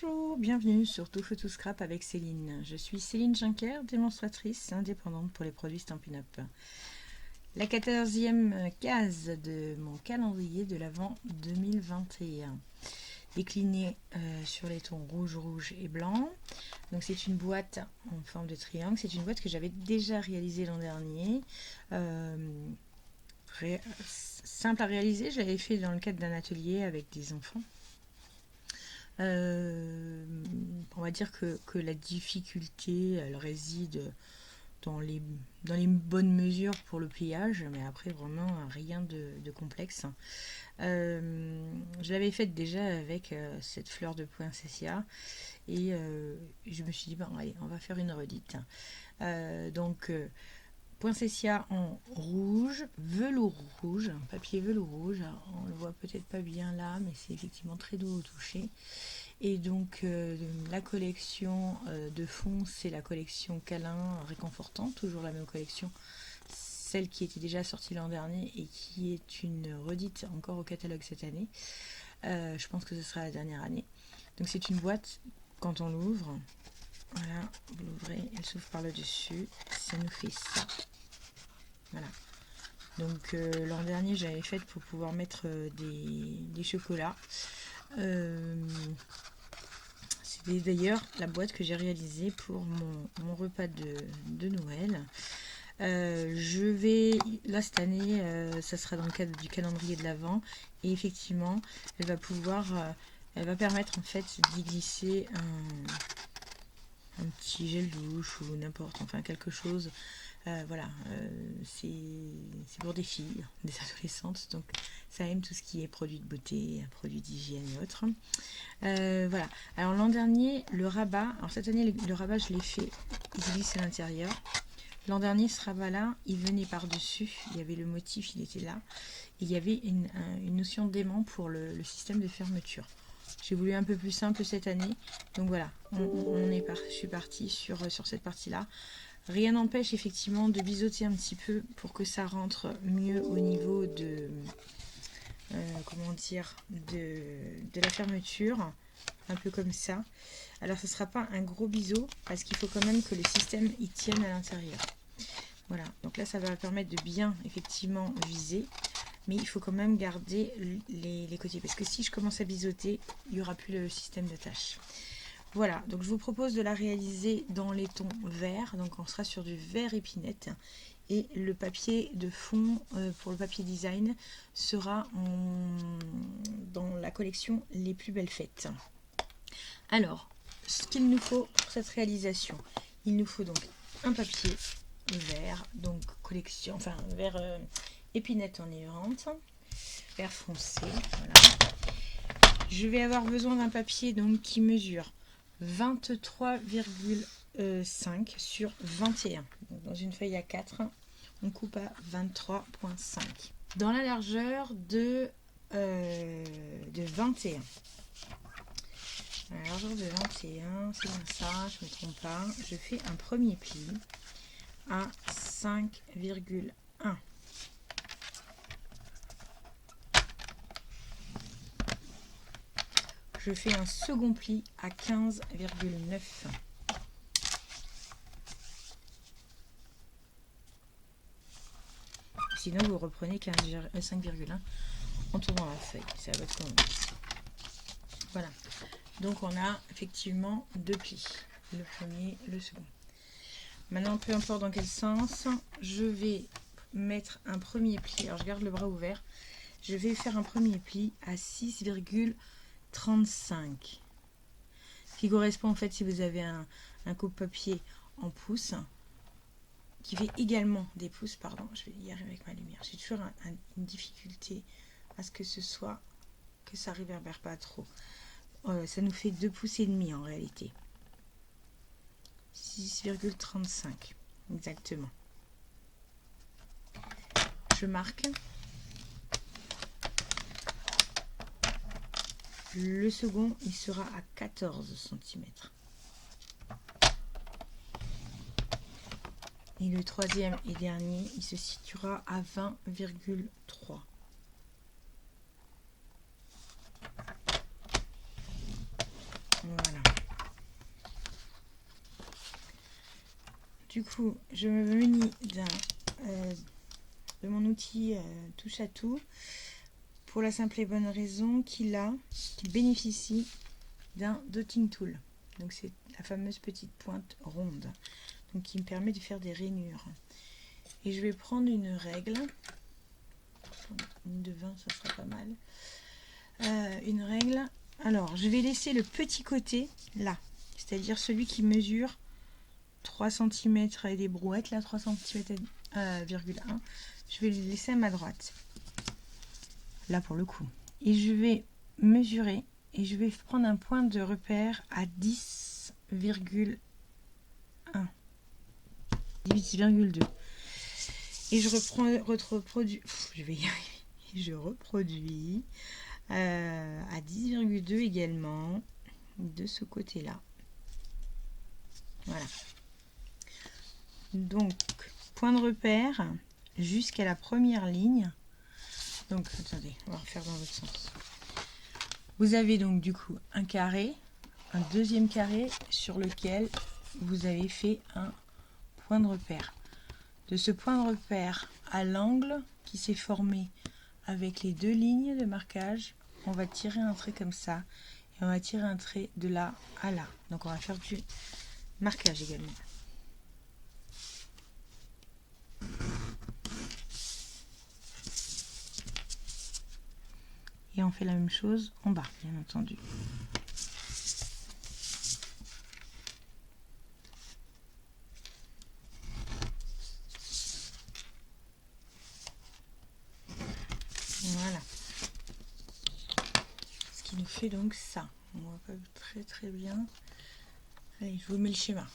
Bonjour, bienvenue sur Touche to Scrap avec Céline. Je suis Céline Juncker, démonstratrice indépendante pour les produits Stampin' Up. La 14e case de mon calendrier de l'Avent 2021. Déclinée sur les tons rouge, rouge et blanc. Donc c'est une boîte en forme de triangle. C'est une boîte que j'avais déjà réalisée l'an dernier. Simple à réaliser, je l'avais fait dans le cadre d'un atelier avec des enfants. On va dire que la difficulté elle réside dans les bonnes mesures pour le pliage, mais après vraiment rien de complexe. Je l'avais faite déjà avec cette fleur de poinsettia et je me suis dit bon allez, on va faire une redite. Poinsettia en rouge, velours rouge, papier velours rouge. Alors, on le voit peut-être pas bien là, mais c'est effectivement très doux au toucher. Et donc la collection de fond, c'est la collection câlin réconfortant, toujours la même collection, celle qui était déjà sortie l'an dernier et qui est une redite encore au catalogue cette année. Je pense que ce sera la dernière année. Donc c'est une boîte, quand on l'ouvre, voilà, vous l'ouvrez, elle s'ouvre par le dessus, ça nous fait ça. Voilà. Donc l'an dernier j'avais fait pour pouvoir mettre des chocolats. C'était d'ailleurs la boîte que j'ai réalisée pour mon repas de Noël. Là cette année, ça sera dans le cadre du calendrier de l'Avent et effectivement, elle va permettre en fait d'y glisser un petit gel douche ou n'importe, enfin quelque chose. Voilà, c'est pour des filles, des adolescentes, donc ça aime tout ce qui est produits de beauté, produits d'hygiène et autres. Voilà, alors l'an dernier, le rabat, alors cette année le rabat je l'ai fait, il glisse à l'intérieur. L'an dernier, ce rabat-là, il venait par-dessus, il y avait le motif, il était là, et il y avait une notion d'aimant pour le système de fermeture. J'ai voulu un peu plus simple cette année, donc voilà, je suis partie sur cette partie-là. Rien n'empêche effectivement de biseauter un petit peu pour que ça rentre mieux au niveau de la fermeture, un peu comme ça. Alors ce ne sera pas un gros biseau parce qu'il faut quand même que le système y tienne à l'intérieur. Voilà, donc là ça va permettre de bien effectivement viser, mais il faut quand même garder les côtés parce que si je commence à biseauter, il n'y aura plus le système d'attache. Voilà, donc je vous propose de la réaliser dans les tons verts, donc on sera sur du vert épinette et le papier de fond pour le papier design sera dans la collection Les Plus Belles Fêtes. Alors, ce qu'il nous faut pour cette réalisation, il nous faut donc un papier vert, donc collection, enfin vert épinette enivrante, vert foncé, voilà. Je vais avoir besoin d'un papier donc qui mesure 23,5 sur 21. Donc, dans une feuille A4, on coupe à 23,5. Dans la largeur de 21. La largeur de 21, c'est bien ça, je ne me trompe pas. Je fais un premier pli à 5,1. Je fais un second pli à 15,9. Sinon, vous reprenez 5,1 en tournant la feuille. C'est à votre convenance. Voilà. Donc, on a effectivement deux plis. Le premier, le second. Maintenant, peu importe dans quel sens, je vais mettre un premier pli. Alors, je garde le bras ouvert. Je vais faire un premier pli à 6,35. Qui correspond en fait, si vous avez un coupe-papier en pouces, qui fait également des pouces, pardon, je vais y arriver avec ma lumière. J'ai toujours une difficulté à ce que ça réverbère pas trop. Ça nous fait 2 pouces et demi en réalité. 6,35 exactement. Je marque. Le second, il sera à 14 cm. Et le troisième et dernier, il se situera à 20,3. Voilà. du coup, je me munis de mon outil touche à tout pour la simple et bonne raison qu'il bénéficie d'un dotting tool. Donc c'est la fameuse petite pointe ronde, donc qui me permet de faire des rainures. Et je vais prendre une règle, une de 20, ça sera pas mal. Une règle. Alors, je vais laisser le petit côté là, c'est-à-dire celui qui mesure 3 cm et des brouettes, là 3 cm, 1. Je vais le laisser à ma droite, là pour le coup. Et je vais mesurer et je vais prendre un point de repère à 10,1. 18,2. Et je reproduis. Je vais y arriver. Je reproduis à 10,2 également de ce côté-là. Voilà. Donc, point de repère jusqu'à la première ligne. Donc, attendez, on va refaire dans l'autre sens. Vous avez donc du coup un carré, un deuxième carré sur lequel vous avez fait un point de repère. De ce point de repère à l'angle qui s'est formé avec les deux lignes de marquage, on va tirer un trait comme ça et on va tirer un trait de là à là. Donc on va faire du marquage également. Et on fait la même chose en bas, bien entendu. Voilà. Ce qui nous fait donc ça. On voit pas très bien. Allez, je vous mets le schéma.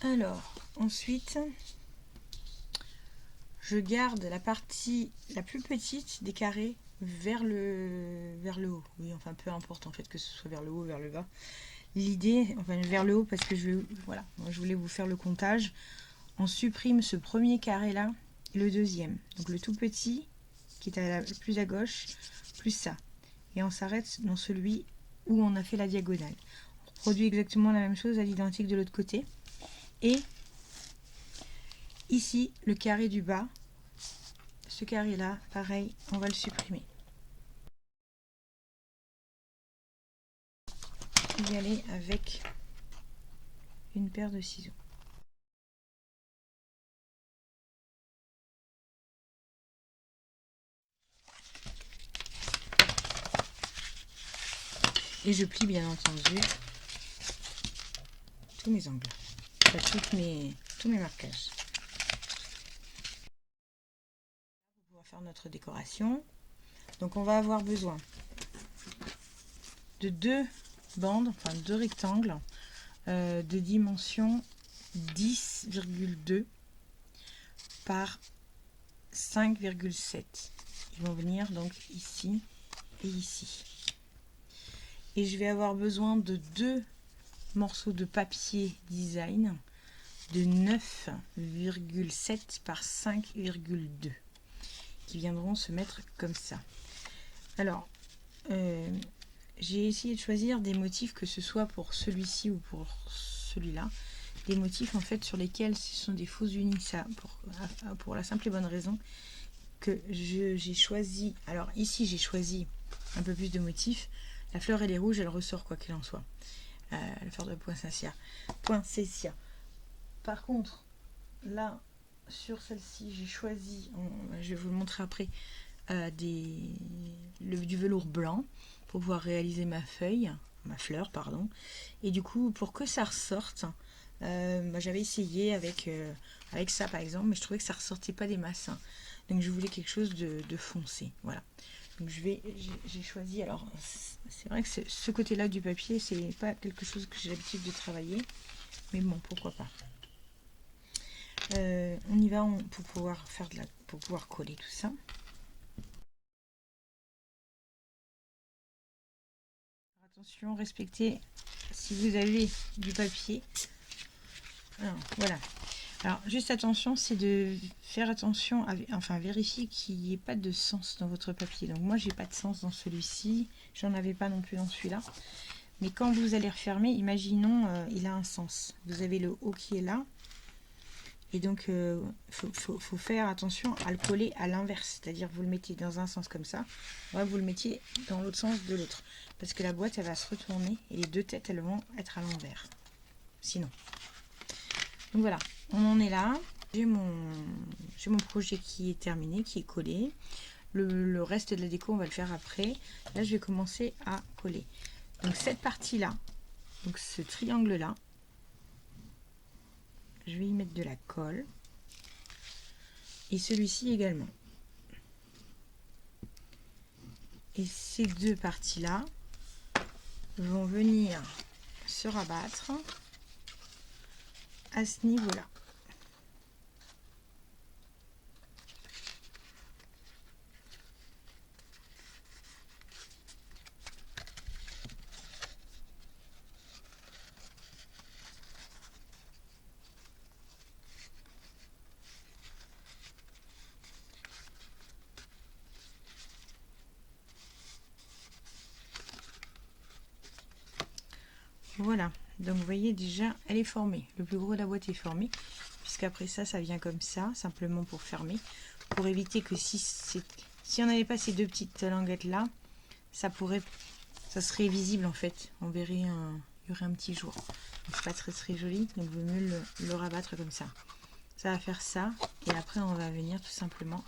Alors, ensuite, je garde la partie la plus petite des carrés vers le haut. Oui, enfin, peu importe en fait que ce soit vers le haut ou vers le bas. L'idée, enfin vers le haut parce que voilà, moi, je voulais vous faire le comptage. On supprime ce premier carré là et le deuxième. Donc le tout petit qui est plus à gauche, plus ça. Et on s'arrête dans celui où on a fait la diagonale. On reproduit exactement la même chose à l'identique de l'autre côté. Et ici, le carré du bas, ce carré là, pareil, on va le supprimer. Y aller avec une paire de ciseaux. Et je plie bien entendu tous mes angles, tous mes marquages. Pour pouvoir faire notre décoration, donc on va avoir besoin de deux bandes, enfin deux rectangles de dimension 10,2 par 5,7. Ils vont venir donc ici et ici. Et je vais avoir besoin de deux morceaux de papier design de 9,7 par 5,2 qui viendront se mettre comme ça. Alors, j'ai essayé de choisir des motifs, que ce soit pour celui-ci ou pour celui-là, des motifs en fait sur lesquels ce sont des faux unis, ça pour la simple et bonne raison que j'ai choisi. Alors ici j'ai choisi un peu plus de motifs. La fleur elle est rouge, elle ressort quoi qu'il en soit. La fleur de poinsettia. Par contre, là sur celle-ci j'ai choisi, je vais vous le montrer après, du velours blanc pour pouvoir réaliser ma fleur pardon. Et du coup pour que ça ressorte, j'avais essayé avec ça par exemple, mais je trouvais que ça ressortait pas des masses, donc je voulais quelque chose de foncé. Voilà, donc j'ai choisi. Alors c'est vrai que ce côté là du papier c'est pas quelque chose que j'ai l'habitude de travailler, mais bon, pourquoi pas. On y va pour pouvoir coller tout ça. Attention, respectez si vous avez du papier. Alors, voilà. Alors, juste attention, c'est de faire attention, vérifier qu'il n'y ait pas de sens dans votre papier. Donc moi, j'ai pas de sens dans celui-ci. J'en avais pas non plus dans celui-là. Mais quand vous allez refermer, imaginons, il a un sens. Vous avez le haut qui est là. Et donc, faut faire attention à le coller à l'inverse. C'est-à-dire, vous le mettez dans un sens comme ça. Ouais, vous le mettiez dans l'autre sens de l'autre. Parce que la boîte, elle va se retourner. Et les deux têtes, elles vont être à l'envers. Sinon. Donc voilà, on en est là. J'ai mon projet qui est terminé, qui est collé. Le reste de la déco, on va le faire après. Là, je vais commencer à coller. Donc cette partie-là, donc ce triangle-là, je vais y mettre de la colle. Et celui-ci également. Et ces deux parties-là vont venir se rabattre à ce niveau-là. Voilà, donc vous voyez déjà, elle est formée. Le plus gros de la boîte est formé, puisqu'après ça, ça vient comme ça, simplement pour fermer, pour éviter que si on n'avait pas ces deux petites languettes là, ça serait visible en fait. On verrait il y aurait un petit jour. C'est pas très joli, donc il vaut mieux le rabattre comme ça. Ça va faire ça, et après on va venir tout simplement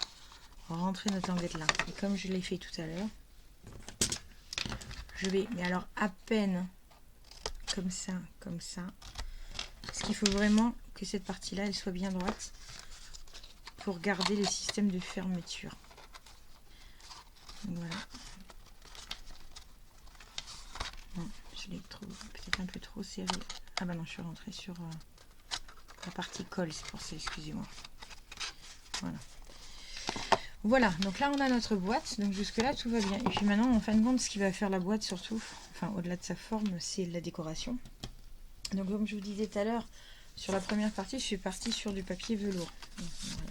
rentrer notre languette là. Et comme je l'ai fait tout à l'heure, je vais, mais alors à peine comme ça, comme ça. Parce qu'il faut vraiment que cette partie-là, elle soit bien droite pour garder le système de fermeture. Donc voilà. Bon, je l'ai peut-être un peu trop serré. Ah bah non, je suis rentrée sur la partie colle, c'est pour ça, excusez-moi. Voilà. Voilà, donc là on a notre boîte, donc jusque là tout va bien. Et puis maintenant, en fin de compte, ce qui va faire la boîte surtout, enfin au-delà de sa forme, c'est la décoration. Donc comme je vous disais tout à l'heure, sur la première partie, je suis partie sur du papier velours.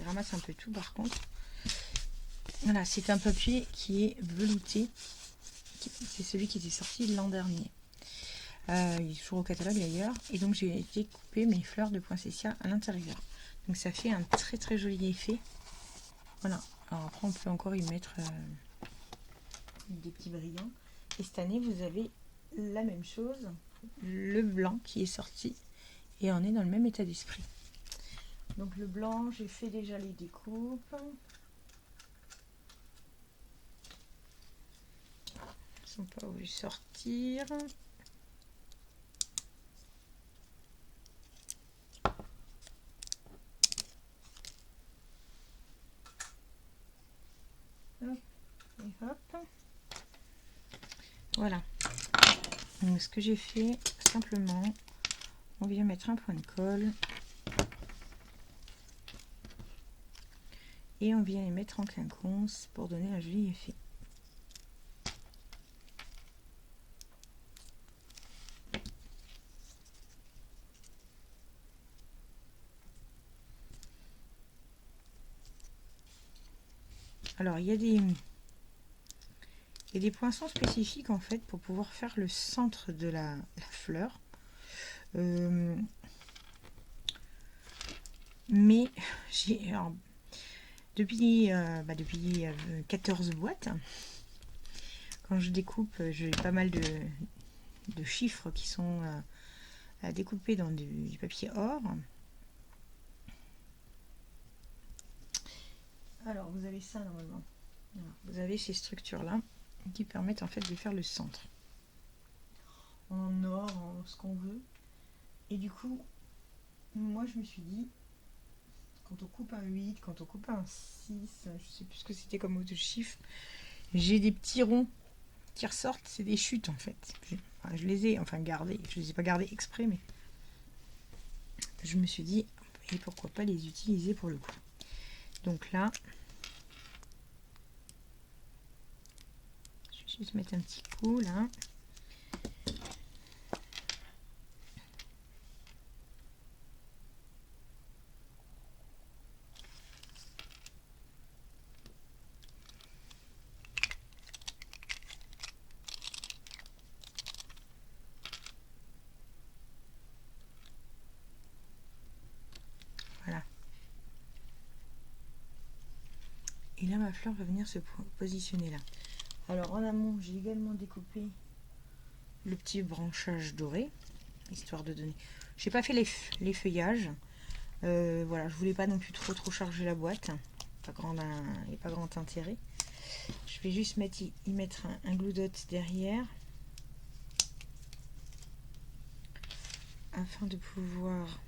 On ramasse un peu tout par contre. Voilà, c'est un papier qui est velouté. C'est celui qui était sorti l'an dernier. Il est toujours au catalogue d'ailleurs. Et donc j'ai découpé mes fleurs de poinsettia à l'intérieur. Donc ça fait un très joli effet. Voilà. Alors après on peut encore y mettre des petits brillants. Et cette année vous avez la même chose. Le blanc qui est sorti. Et on est dans le même état d'esprit. Donc le blanc, j'ai fait déjà les découpes. Ils sont pas obligés de sortir. Hop, et hop. Voilà. Donc ce que j'ai fait, simplement, on vient mettre un point de colle. Et on vient les mettre en quinconce pour donner un joli effet. Alors il y a des poinçons spécifiques en fait pour pouvoir faire le centre de la fleur. Mais j'ai depuis 14 boîtes, quand je découpe, j'ai pas mal de chiffres qui sont à découper dans du papier or. Alors vous avez ça normalement. Alors, vous avez ces structures là qui permettent en fait de faire le centre en or, en ce qu'on veut. Et du coup, moi je me suis dit, quand on coupe un 8, quand on coupe un 6, je sais plus ce que c'était comme autre chiffre, j'ai des petits ronds qui ressortent, c'est des chutes en fait. Je les ai gardés, je les ai pas gardés exprès, mais je me suis dit, et pourquoi pas les utiliser pour le coup. Donc là, je vais juste mettre un petit coup là. Et là, ma fleur va venir se positionner là. Alors, en amont, j'ai également découpé le petit branchage doré, histoire de donner... J'ai pas fait les feuillages. Voilà, je voulais pas non plus trop charger la boîte. Il n'y a pas grand intérêt. Je vais juste y mettre un glue dot derrière. Afin de pouvoir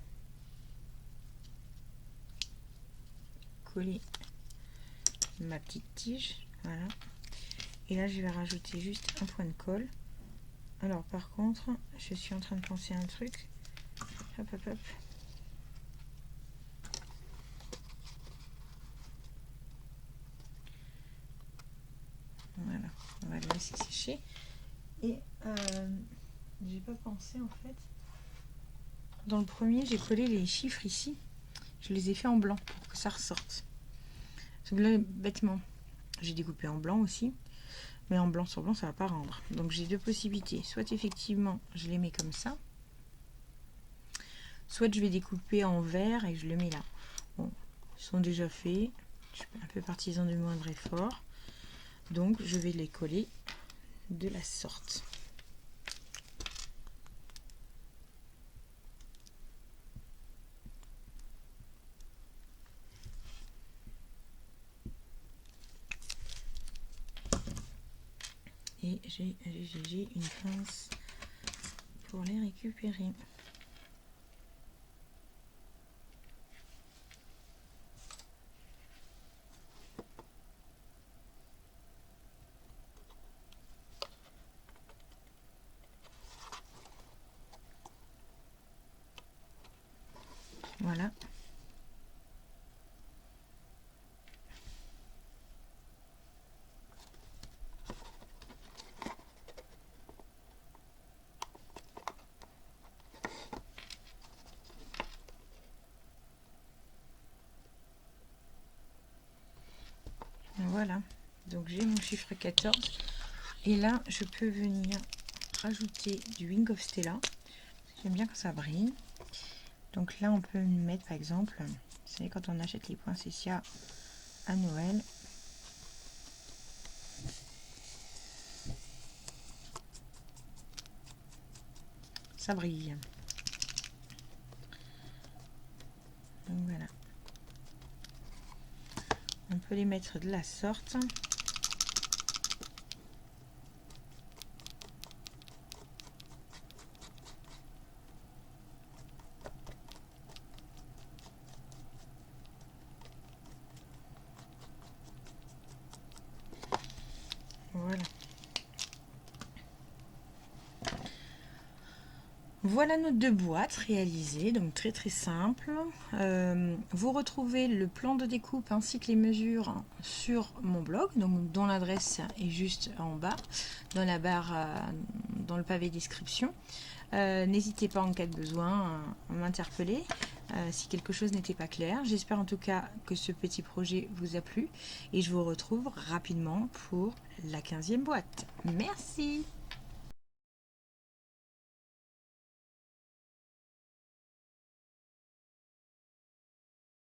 coller ma petite tige. Voilà. Et là, je vais rajouter juste un point de colle. Alors, par contre, je suis en train de penser à un truc. Hop, hop, hop. Voilà, on va le laisser sécher. Et j'ai pas pensé en fait. Dans le premier, j'ai collé les chiffres ici. Je les ai fait en blanc pour que ça ressorte. Parce que là, bêtement, j'ai découpé en blanc aussi. Mais en blanc sur blanc, ça va pas rendre. Donc j'ai deux possibilités. Soit effectivement, je les mets comme ça. Soit je vais découper en vert et je le mets là. Bon, ils sont déjà faits. Je suis un peu partisan du moindre effort. Donc je vais les coller de la sorte. Et j'ai une pince pour les récupérer. Voilà. Voilà. Donc j'ai mon chiffre 14. Et là, je peux venir rajouter du Wing of Stella. J'aime bien quand ça brille. Donc là, on peut mettre par exemple, vous savez, quand on achète les poinsettias à Noël, ça brille. Donc voilà. On peut les mettre de la sorte. Voilà. Voilà nos deux boîtes réalisées, donc très très simple. Vous retrouvez le plan de découpe ainsi que les mesures sur mon blog, donc dont l'adresse est juste en bas, dans la barre, dans le pavé description. N'hésitez pas en cas de besoin à m'interpeller si quelque chose n'était pas clair. J'espère en tout cas que ce petit projet vous a plu et je vous retrouve rapidement pour la 15e boîte. Merci!